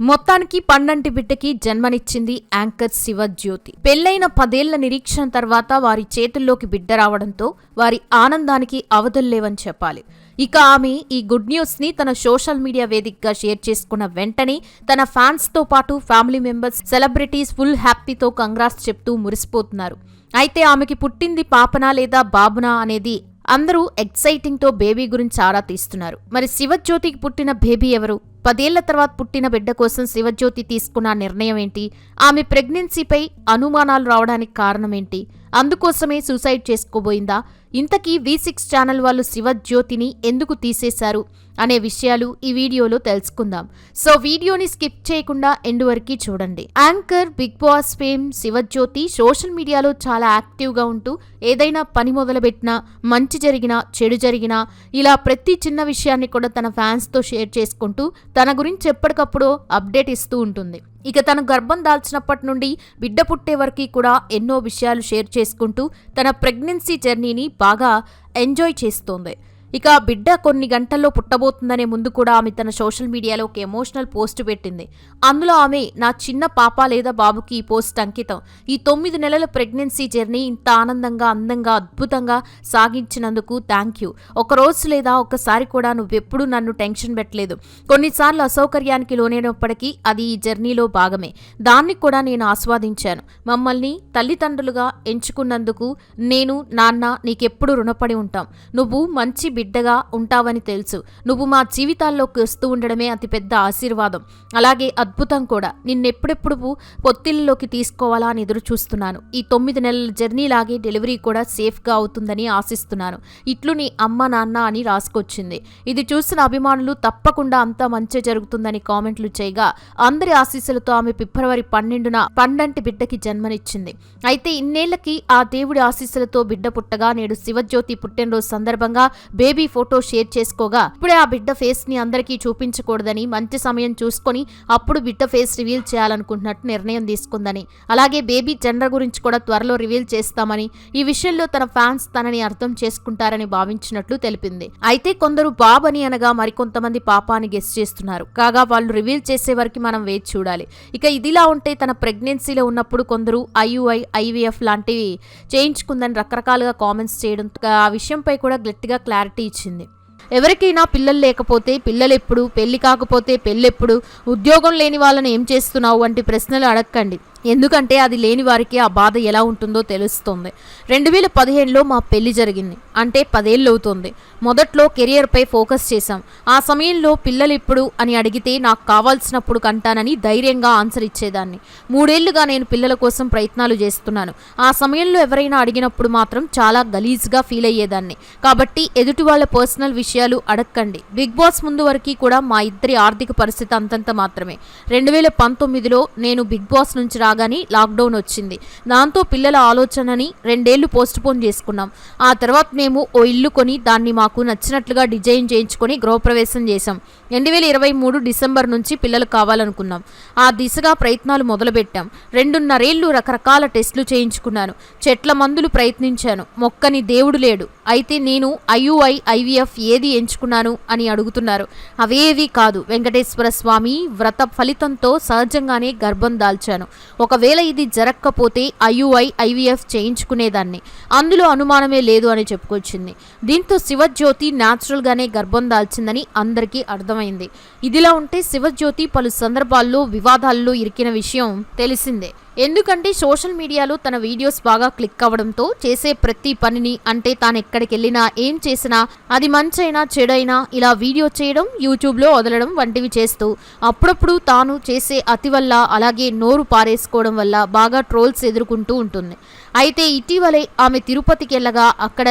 మొత్తానికి పండంటి బిడ్డకి జన్మనిచ్చింది యాంకర్ శివజ్యోతి. పెళ్లైన 10 ఏళ్ల నిరీక్షణ తర్వాత వారి చేతుల్లోకి బిడ్డ రావడంతో వారి ఆనందానికి అవధుల్లేవని చెప్పాలి. ఇక ఆమె ఈ గుడ్ న్యూస్ ని తన సోషల్ మీడియా వేదికగా షేర్ చేసుకున్న వెంటనే తన ఫ్యాన్స్ తో పాటు ఫ్యామిలీ మెంబర్స్, సెలబ్రిటీస్ ఫుల్ హ్యాపీతో కంగ్రాట్స్ చెప్తూ మురిసిపోతున్నారు. అయితే ఆమెకి పుట్టింది పాపనా లేదా బాబునా అనేది అందరూ ఎక్సైటింగ్ తో బేబీ గురించి ఆరా తీస్తున్నారు. మరి శివజ్యోతికి పుట్టిన బేబీ ఎవరు? 10 ఏళ్ల తర్వాత పుట్టిన బిడ్డ కోసం శివజ్యోతి తీసుకున్న నిర్ణయం ఏంటి? ఆమె ప్రెగ్నెన్సీపై అనుమానాలు రావడానికి కారణం ఏంటి? అందుకోసమే సూసైడ్ చేసుకోబోయిందా? ఇంతకీ V6 ఛానల్ వాళ్ళు శివజ్యోతిని ఎందుకు తీసేశారు అనే విషయాలు ఈ వీడియోలో తెలుసుకుందాం. సో వీడియోని స్కిప్ చేయకుండా ఎండ్ వరకు చూడండి. Anchor, Bigg Boss fame Shivajyothi social మీడియాలో చాలా యాక్టివ్గా ఉంటూ ఏదైనా పని మొదలుపెట్టినా, మంచి జరిగినా, చెడు జరిగినా ఇలా ప్రతి చిన్న విషయాన్ని కూడా తన ఫ్యాన్స్తో షేర్ చేసుకుంటూ తన గురించి ఎప్పటికప్పుడు అప్డేట్ ఇస్తూ ఉంటుంది. ఇక తన గర్భం దాల్చినప్పటి నుండి బిడ్డ పుట్టే వరకు కూడా ఎన్నో విషయాలు షేర్ చేసుకుంటూ తన ప్రెగ్నెన్సీ జర్నీని బాగా ఎంజాయ్ చేస్తోంది. ఇక బిడ్డ కొన్ని గంటల్లో పుట్టబోతుందనే ముందు కూడా ఆమె తన సోషల్ మీడియాలో ఒక ఎమోషనల్ పోస్ట్ పెట్టింది. అందులో ఆమె, నా చిన్న పాప లేదా బాబుకి ఈ పోస్ట్ అంకితం. ఈ 9 నెలల ప్రెగ్నెన్సీ జర్నీ ఇంత ఆనందంగా, అందంగా, అద్భుతంగా సాగించినందుకు థ్యాంక్ యూ. ఒక రోజు లేదా ఒక్కసారి కూడా నువ్వెప్పుడు నన్ను టెన్షన్ పెట్టలేదు. కొన్నిసార్లు అసౌకర్యానికి లోనైనప్పటికీ అది ఈ జర్నీలో భాగమే. దాన్ని కూడా నేను ఆస్వాదించాను. మమ్మల్ని తల్లిదండ్రులుగా ఎంచుకున్నందుకు నేను, నాన్న నీకెప్పుడు రుణపడి ఉంటాం. నువ్వు మంచి బిడ్డగా ఉంటావని తెలుసు. నువ్వు మా జీవితాల్లోకి వస్తూ ఉండడమే అతిపెద్ద ఆశీర్వాదం, అలాగే అద్భుతం కూడా. నిన్నెప్పుడెప్పుడు పొత్తిల్లోకి తీసుకోవాలా అని ఎదురు చూస్తున్నాను. ఈ 9 నెలల జర్నీ లాగే డెలివరీ కూడా సేఫ్గా అవుతుందని ఆశిస్తున్నాను. ఇట్లు నీ అమ్మ, నాన్న అని రాసుకొచ్చింది. ఇది చూసిన అభిమానులు తప్పకుండా అంతా మంచి జరుగుతుందని కామెంట్లు చేయగా, అందరి ఆశీస్సులతో ఆమె ఫిబ్రవరి 12న పండంటి బిడ్డకి జన్మనిచ్చింది. అయితే ఇన్నేళ్లకి ఆ దేవుడి ఆశీస్సులతో బిడ్డ పుట్టగా నేడు శివజ్యోతి పుట్టినరోజు సందర్భంగా బేబీ ఫోటో షేర్ చేసుకోగా, ఇప్పుడే ఆ బిడ్డ ఫేస్ ని అందరికీ చూపించకూడదని, మంచి సమయం చూసుకొని అప్పుడు బిడ్డ ఫేస్ రివీల్ చేయాలనుకుంటున్నట్టు నిర్ణయం తీసుకుందని, అలాగే బేబీ జెండర్ గురించి కూడా త్వరలో రివీల్ చేస్తామని, ఈ విషయంలో తన ఫ్యాన్స్ తనని అర్థం చేసుకుంటారని భావించినట్లు తెలిపింది. అయితే కొందరు బాబ్ అని అనగా మరికొంతమంది పాప అని గెస్ చేస్తున్నారు. కాగా వాళ్ళు రివీల్ చేసే వరకు మనం వేచి చూడాలి. ఇక ఇదిలా ఉంటే తన ప్రెగ్నెన్సీలో ఉన్నప్పుడు కొందరు IUI, IVF లాంటివి చేయించుకుందని రకరకాలుగా కామెంట్స్ చేయడం ఆ విషయంపై కూడా గట్టిగా క్లారిటీ ఇచ్చింది. ఎవరికైనా పిల్లలు లేకపోతే పిల్లలెప్పుడు, పెళ్లి కాకపోతే పెళ్ళెప్పుడు, ఉద్యోగం లేని వాళ్ళని ఏం చేస్తున్నావు వంటి ప్రశ్నలు అడగకండి. ఎందుకంటే అది లేని వారికి ఆ బాధ ఎలా ఉంటుందో తెలుస్తుంది. 2015లో మా పెళ్లి జరిగింది. అంటే 10 ఏళ్ళు అవుతుంది. మొదట్లో కెరియర్పై ఫోకస్ చేశాం. ఆ సమయంలో పిల్లలు ఎప్పుడు అని అడిగితే నాకు కావాల్సినప్పుడు కంటానని ధైర్యంగా ఆన్సర్ ఇచ్చేదాన్ని. 3 ఏళ్లుగా నేను పిల్లల కోసం ప్రయత్నాలు చేస్తున్నాను. ఆ సమయంలో ఎవరైనా అడిగినప్పుడు మాత్రం చాలా గలీజ్గా ఫీల్ అయ్యేదాన్ని. కాబట్టి ఎదుటి వాళ్ళ పర్సనల్ విషయాలు అడగకండి. బిగ్ బాస్ ముందు వరకు కూడా మా ఇద్దరి ఆర్థిక పరిస్థితి అంతంత మాత్రమే. 2019లో నేను బిగ్ బాస్ నుంచి రాగానే లాక్డౌన్ వచ్చింది. దాంతో పిల్లల ఆలోచనని 2 ఏళ్లు పోస్ట్ పోన్ చేసుకున్నాం. ఆ తర్వాత మేము ఓ ఇల్లు కొని దాన్ని మాకు నచ్చినట్లుగా డిజైన్ చేయించుకొని గృహప్రవేశం చేశాం. 2023 డిసెంబర్ నుంచి పిల్లలు కావాలనుకున్నాం. ఆ దిశగా ప్రయత్నాలు మొదలుపెట్టాం. 2.5 ఏళ్లు రకరకాల టెస్టులు చేయించుకున్నాను. చెట్ల మందులు ప్రయత్నించాను. మొక్కని దేవుడు లేడు. అయితే నేను IUI, IVF ఏది ఎంచుకున్నాను అని అడుగుతున్నారు. అవేవి కాదు. వెంకటేశ్వర స్వామి వ్రత ఫలితంతో సహజంగానే గర్భం దాల్చాను. ఒకవేళ ఇది జరగకపోతే IUI, IVF చేయించుకునేదాన్ని. అందులో అనుమానమే లేదు అని చెప్పుకొచ్చింది. దీంతో శివజ్యోతి న్యాచురల్ గానే గర్భం దాల్చిందని అందరికీ అర్థమైంది. ఇదిలా ఉంటే శివజ్యోతి పలు సందర్భాల్లో వివాదాల్లో ఇరికిన విషయం తెలిసిందే. ఎందుకంటే సోషల్ మీడియాలో తన వీడియోస్ బాగా క్లిక్ అవ్వడంతో చేసే ప్రతి పనిని, అంటే తాను ఎక్కడికి వెళ్ళినా, ఏం చేసినా, అది మంచైనా చెడైనా ఇలా వీడియో చేయడం, యూట్యూబ్లో వదలడం వంటివి చేస్తూ అప్పుడప్పుడు తాను చేసే అతి వల్ల, అలాగే నోరు పారేసుకోవడం వల్ల బాగా ట్రోల్స్ ఎదుర్కొంటూ ఉంటుంది. అయితే ఇటీవలే ఆమె తిరుపతికి వెళ్ళగా అక్కడ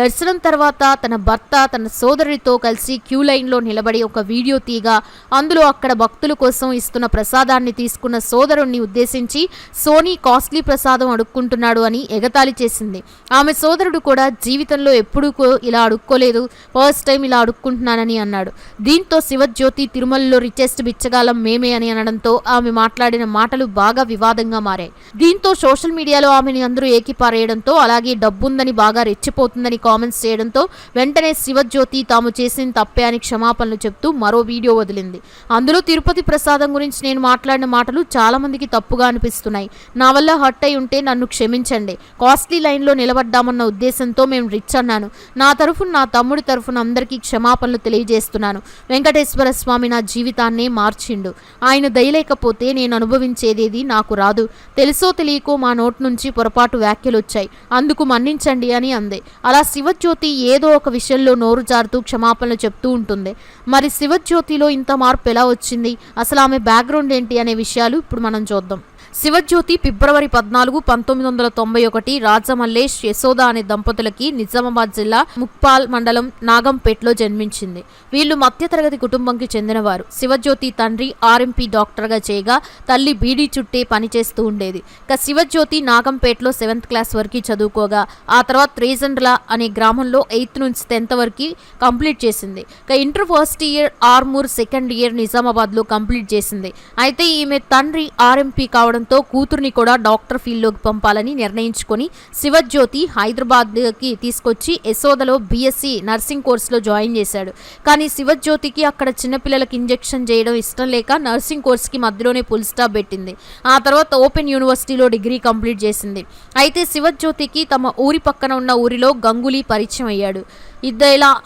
దర్శనం తర్వాత తన భర్త తన సోదరుడితో కలిసి క్యూ లైన్లో నిలబడి ఒక వీడియో తీగా, అందులో అక్కడ భక్తుల కోసం ఇస్తున్న ప్రసాదాన్ని తీసుకున్న సోదరుణ్ణి ఉద్దేశించి సోనీ కాస్ట్లీ ప్రసాదం అడుక్కుంటున్నాడు అని ఎగతాళి చేసింది. ఆమె సోదరుడు కూడా జీవితంలో ఎప్పుడూ ఇలా అడుక్కోలేదు, ఫస్ట్ టైం ఇలా అడుక్కుంటున్నానని అన్నాడు. దీంతో శివజ్యోతి తిరుమలలో రిచెస్ట్ బిచ్చగాలం మేమే అని అనడంతో ఆమె మాట్లాడిన మాటలు బాగా వివాదంగా మారాయి. దీంతో సోషల్ మీడియాలో ఆమెని అందరూ కూతురు ఏకిపారేయడంతో, అలాగే డబ్బుందని బాగా రెచ్చిపోతుందని కామెంట్స్ చేయడంతో వెంటనే శివజ్యోతి తాము చేసిన తప్పే అని క్షమాపణలు చెప్తూ మరో వీడియో వదిలింది. అందులో తిరుపతి ప్రసాదం గురించి నేను మాట్లాడిన మాటలు చాలా మందికి తప్పుగా అనిపిస్తున్నాయి. నా వల్ల హర్ట్ అయి ఉంటే నన్ను క్షమించండి. కాస్ట్లీ లైన్లో నిలబడ్డామన్న ఉద్దేశంతో మేము రిచ్ అన్నాను. నా తరఫున, నా తమ్ముడి తరఫున అందరికీ క్షమాపణలు తెలియజేస్తున్నాను. వెంకటేశ్వర స్వామి నా జీవితాన్నే మార్చిండు. ఆయన దయలేకపోతే నేను అనుభవించేదేది నాకు రాదు. తెలుసో తెలియకో మా నోటి నుంచి పొరపాటు వ్యాఖ్యలు వచ్చాయి, అందుకు మన్నించండి అని అంది. అలా శివజ్యోతి ఏదో ఒక విషయంలో నోరు జారుతూ క్షమాపణలు చెప్తూ ఉంటుంది. మరి శివజ్యోతిలో ఇంత మార్పు ఎలా వచ్చింది, అసలు ఆమె బ్యాక్గ్రౌండ్ ఏంటి అనే విషయాలు ఇప్పుడు మనం చూద్దాం. శివజ్యోతి ఫిబ్రవరి 14, 1991 రాజమల్లేష్, యశోద అనే దంపతులకి నిజామాబాద్ జిల్లా ముప్పాల్ మండలం నాగంపేటలో జన్మించింది. వీళ్ళు మధ్యతరగతి కుటుంబంకి చెందినవారు. శివజ్యోతి తండ్రి ఆర్ఎంపీ డాక్టర్గా చేయగా తల్లి బీడీ చుట్టే పనిచేస్తూ ఉండేది. ఇక శివజ్యోతి నాగంపేటలో 7th క్లాస్ వరకు చదువుకోగా ఆ తర్వాత రేజండ్ల అనే గ్రామంలో 8th నుంచి 10th వరకు కంప్లీట్ చేసింది. ఇక inter first year Armoor, second year నిజామాబాద్లో కంప్లీట్ చేసింది. అయితే ఈమె తండ్రి ఆర్ఎంపీ కావడం కూతుర్ని కూడా డాక్టర్ ఫీల్డ్లోకి పంపాలని నిర్ణయించుకొని శివజ్యోతి హైదరాబాద్కి తీసుకొచ్చి యశోదలో బీఎస్సీ నర్సింగ్ కోర్సులో జాయిన్ చేశాడు. కానీ శివజ్యోతికి అక్కడ చిన్నపిల్లలకి ఇంజెక్షన్ చేయడం ఇష్టం లేక నర్సింగ్ కోర్సుకి మధ్యలోనే ఫుల్ స్టాప్ పెట్టింది. ఆ తర్వాత ఓపెన్ యూనివర్సిటీలో డిగ్రీ కంప్లీట్ చేసింది. అయితే శివజ్యోతికి తమ ఊరి పక్కన ఉన్న ఊరిలో గంగూలీ పరిచయం అయ్యాడు.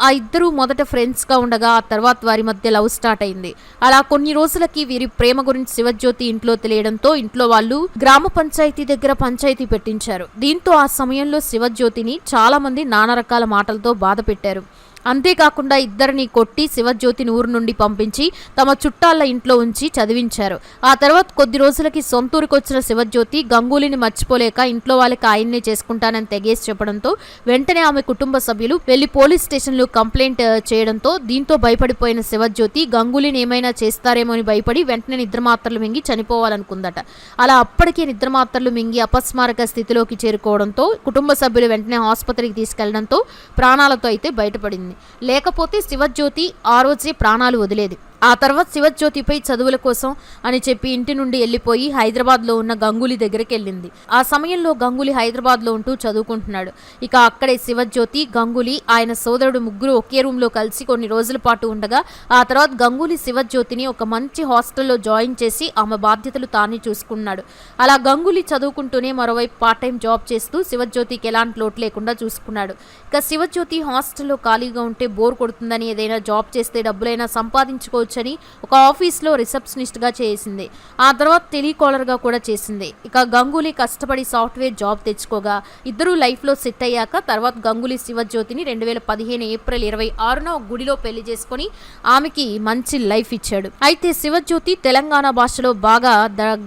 ఆ ఇద్దరు మొదట ఫ్రెండ్స్గా ఉండగా ఆ తర్వాత వారి మధ్య లవ్ స్టార్ట్ అయింది. అలా కొన్ని రోజులకి వీరి ప్రేమ గురించి శివజ్యోతి ఇంట్లో తెలియడంతో ఇంట్లో వాళ్ళు గ్రామ పంచాయతీ దగ్గర పంచాయతీ పెట్టించారు. దీంతో ఆ సమయంలో శివజ్యోతిని చాలా మంది నానా రకాల మాటలతో బాధ పెట్టారు. అంతేకాకుండా ఇద్దరిని కొట్టి శివజ్యోతిని ఊరు నుండి పంపించి తమ చుట్టాల ఇంట్లో ఉంచి చదివించారు. ఆ తర్వాత కొద్ది రోజులకి సొంతూరుకు వచ్చిన శివజ్యోతి గంగూలీని మర్చిపోలేక ఇంట్లో వాళ్ళకి ఆయన్నే చేసుకుంటానని తెగేసి చెప్పడంతో వెంటనే ఆమె కుటుంబ సభ్యులు వెళ్లి పోలీస్ స్టేషన్లో కంప్లైంట్ చేయడంతో దీంతో భయపడిపోయిన శివజ్యోతి గంగూలీని ఏమైనా చేస్తారేమో అని భయపడి వెంటనే నిద్రమాత్రలు మింగి చనిపోవాలనుకుందట. అలా అప్పటికే నిద్రమాత్రలు మింగి అపస్మారక స్థితిలోకి చేరుకోవడంతో కుటుంబ సభ్యులు వెంటనే ఆసుపత్రికి తీసుకెళ్లడంతో ప్రాణాలతో అయితే బయటపడింది. లేకపోతే శివజ్యోతి ఆ రోజే ప్రాణాలు వదిలేది. ఆ తర్వాత శివజ్యోతిపై చదువుల కోసం అని చెప్పి ఇంటి నుండి వెళ్ళిపోయి హైదరాబాద్లో ఉన్న గంగూలీ దగ్గరికి వెళ్ళింది. ఆ సమయంలో గంగూలీ హైదరాబాద్లో ఉంటూ చదువుకుంటున్నాడు. ఇక అక్కడే శివజ్యోతి, గంగూలీ, ఆయన సోదరుడు ముగ్గురు ఒకే రూమ్లో కలిసి కొన్ని రోజుల పాటు ఉండగా ఆ తర్వాత గంగూలీ శివజ్యోతిని ఒక మంచి హాస్టల్లో జాయిన్ చేసి ఆమె బాధ్యతలు తానే చూసుకున్నాడు. అలా గంగూలీ చదువుకుంటూనే మరోవైపు పార్ట్ టైం జాబ్ చేస్తూ శివజ్యోతికి ఎలాంటి లోటు లేకుండా చూసుకున్నాడు. ఇక శివజ్యోతి హాస్టల్లో ఖాళీగా ఉంటే బోర్ కొడుతుందని ఏదైనా జాబ్ చేస్తే డబ్బులైనా సంపాదించుకోవచ్చు అని ఒక ఆఫీస్లో రిసెప్షనిస్ట్గా చేసింది. ఆ తర్వాత టెలికాలర్గా కూడా చేసింది. ఇక గంగూలీ కష్టపడి సాఫ్ట్వేర్ జాబ్ తెచ్చుకోగా ఇద్దరు లైఫ్లో సెట్ అయ్యాక తర్వాత గంగూలీ శివజ్యోతిని 2015 ఏప్రిల్ 26న ఒక గుడిలో పెళ్లి చేసుకుని ఆమెకి మంచి లైఫ్ ఇచ్చాడు. అయితే శివజ్యోతి తెలంగాణ భాషలో బాగా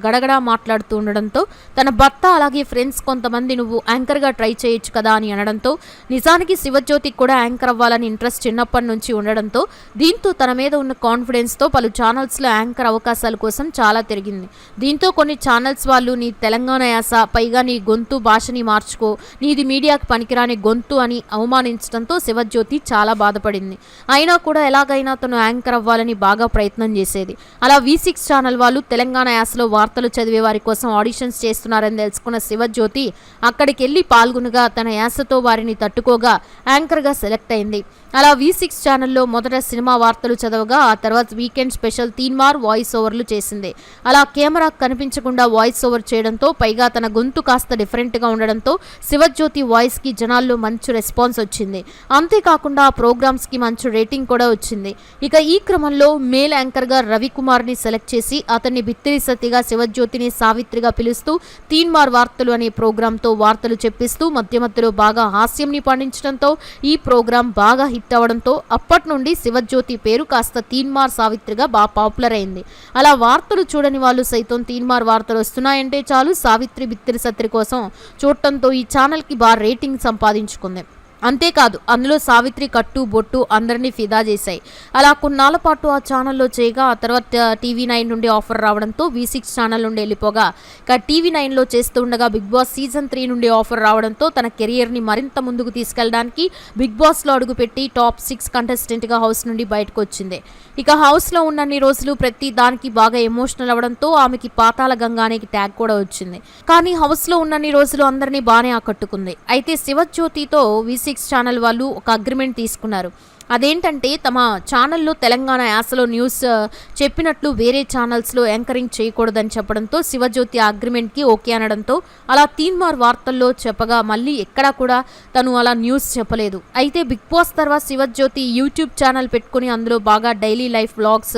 గడగడా మాట్లాడుతూ ఉండడంతో తన భర్త అలాగే ఫ్రెండ్స్ కొంతమంది నువ్వు యాంకర్గా ట్రై చేయొచ్చు కదా అని అనడంతో నిజానికి శివజ్యోతికి కూడా యాంకర్ అవ్వాలని ఇంట్రెస్ట్ చిన్నప్పటి నుంచి ఉండడంతో దీంతో తన మీద ఉన్న కాన్ఫిడెన్స్తో పలు ఛానల్స్లో యాంకర్ అవకాశాల కోసం చాలా తిరిగింది. దీంతో కొన్ని ఛానల్స్ వాళ్ళు నీ తెలంగాణ యాస, పైగా నీ గొంతు భాషని మార్చుకో, నీది మీడియాకి పనికిరాని గొంతు అని అవమానించడంతో శివజ్యోతి చాలా బాధపడింది. అయినా కూడా ఎలాగైనా తను యాంకర్ అవ్వాలని బాగా ప్రయత్నం చేసేది. అలా V6 ఛానల్ వాళ్ళు తెలంగాణ యాసలో వార్తలు చదివే వారి కోసం ఆడిషన్స్ చేస్తున్నారని తెలుసుకున్న శివజ్యోతి అక్కడికి వెళ్ళి పాల్గొనగా తన యాసతో వారిని తట్టుకోగా యాంకర్గా సెలెక్ట్ అయింది. అలా V6 ఛానల్లో మొదట సినిమా వార్తలు చదవగా ఆ తర్వాత వీకెండ్ స్పెషల్ తీన్మార్ వాయిస్ ఓవర్లు చేసింది. అలా కెమెరా కనిపించకుండా వాయిస్ ఓవర్ చేయడంతో పైగా తన గొంతు కాస్త డిఫరెంట్గా ఉండడంతో శివజ్యోతి వాయిస్కి జనాల్లో మంచి రెస్పాన్స్ వచ్చింది. అంతేకాకుండా ఆ ప్రోగ్రామ్స్కి మంచి రేటింగ్ కూడా వచ్చింది. ఇక ఈ క్రమంలో మేల్ యాంకర్గా రవికుమార్ని సెలెక్ట్ చేసి అతన్ని బిత్తిరి సత్తిగా శివజ్యోతిని సావిత్రిగా పిలుస్తూ తీన్మార్ వార్తలు అనే ప్రోగ్రాంతో వార్తలు చెప్పిస్తూ మధ్యలో బాగా హాస్యంని పండించడంతో ఈ ప్రోగ్రాం బాగా హిట్ అవడంతో అప్పటి నుండి శివజ్యోతి పేరు కాస్త తీన్మార్ సావిత్రిగా బాగా పాపులర్ అయింది. అలా వార్తలు చూడని వాళ్ళు సైతం తీన్మార్ వార్తలు వస్తున్నాయంటే చాలు సావిత్రి బిత్తిరి సత్రి కోసం చూడటంతో ఈ ఛానల్కి బాగా రేటింగ్ సంపాదించుకుంది. అంతేకాదు అందులో సావిత్రి కట్టు బొట్టు అందరినీ ఫిదా చేశాయి. అలా కొన్నాళ్ల పాటు ఆ ఛానల్లో చేయగా ఆ తర్వాత TV9 నుండి ఆఫర్ రావడంతో V6 ఛానల్ నుండి వెళ్ళిపోగా ఇక TV9లో చేస్తూ ఉండగా బిగ్ బాస్ సీజన్ 3 నుండి ఆఫర్ రావడంతో తన కెరియర్ని మరింత ముందుకు తీసుకెళ్లడానికి బిగ్ బాస్లో అడుగుపెట్టి టాప్ 6 కంటెస్టెంట్గా హౌస్ నుండి బయటకు వచ్చింది. ఇక హౌస్లో ఉన్నన్ని రోజులు ప్రతి దానికి బాగా ఎమోషనల్ అవ్వడంతో ఆమెకి పాతాళ గంగా అనే ట్యాగ్ కూడా వచ్చింది. కానీ హౌస్లో ఉన్నన్ని రోజులు అందరినీ బాగానే ఆకట్టుకుంది. అయితే శివజ్యోతితో V6 ఛానల్ వాళ్ళు ఒక అగ్రిమెంట్ తీసుకున్నారు. అదేంటంటే తమ ఛానల్లో తెలంగాణ యాసలో న్యూస్ చెప్పినట్లు వేరే ఛానల్స్లో యాంకరింగ్ చేయకూడదని చెప్పడంతో శివజ్యోతి ఆ అగ్రిమెంట్కి ఓకే అనడంతో అలా తీన్మార్ వార్తల్లో చెప్పగా మళ్ళీ ఎక్కడా కూడా తను అలా న్యూస్ చెప్పలేదు. అయితే బిగ్ బాస్ తర్వాత శివజ్యోతి యూట్యూబ్ ఛానల్ పెట్టుకుని అందులో బాగా daily life vlogs,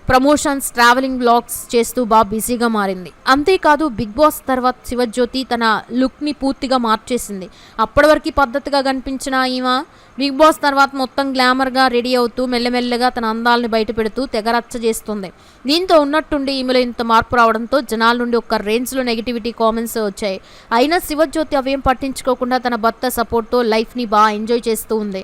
promotions, travelling vlogs చేస్తూ బాగా బిజీగా మారింది. అంతేకాదు బిగ్ బాస్ తర్వాత శివజ్యోతి తన లుక్ని పూర్తిగా మార్చేసింది. అప్పటి వరకు పద్ధతిగా కనిపించిన ఈమె బిగ్ బాస్ తర్వాత మొత్తం గ్లామర్గా రెడీ అవుతూ మెల్లమెల్లగా తన అందాలని బయట పెడుతూ తెగరచ్చ చేస్తుంది. దీంతో ఉన్నట్టుండి ఈమెలో ఇంత మార్పు రావడంతో జనాల నుండి ఒక రేంజ్లో నెగిటివిటీ కామెంట్స్ వచ్చాయి. అయినా శివజ్యోతి అవేం పట్టించుకోకుండా తన భర్త సపోర్ట్తో లైఫ్ని బాగా ఎంజాయ్ చేస్తూ ఉంది.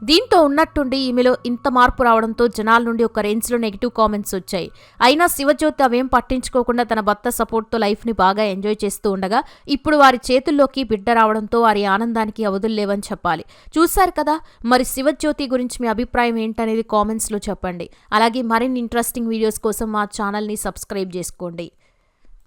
దీంతో ఉన్నట్టుండి ఈమెలో ఇంత మార్పు రావడంతో జనాల నుండి ఒక రేంజ్లో నెగిటివ్ కామెంట్స్ వచ్చాయి. అయినా శివజ్యోతి అవేం పట్టించుకోకుండా తన భర్త సపోర్ట్తో లైఫ్ని బాగా ఎంజాయ్ చేస్తూ ఉండగా ఇప్పుడు వారి చేతుల్లోకి బిడ్డ రావడంతో వారి ఆనందానికి అవధుల్లేవని చెప్పాలి. చూశారు కదా, మరి శివజ్యోతి గురించి మీ అభిప్రాయం ఏంటనేది కామెంట్స్లో చెప్పండి. అలాగే మరిన్ని ఇంట్రెస్టింగ్ వీడియోస్ కోసం మా ఛానల్ని సబ్స్క్రైబ్ చేసుకోండి.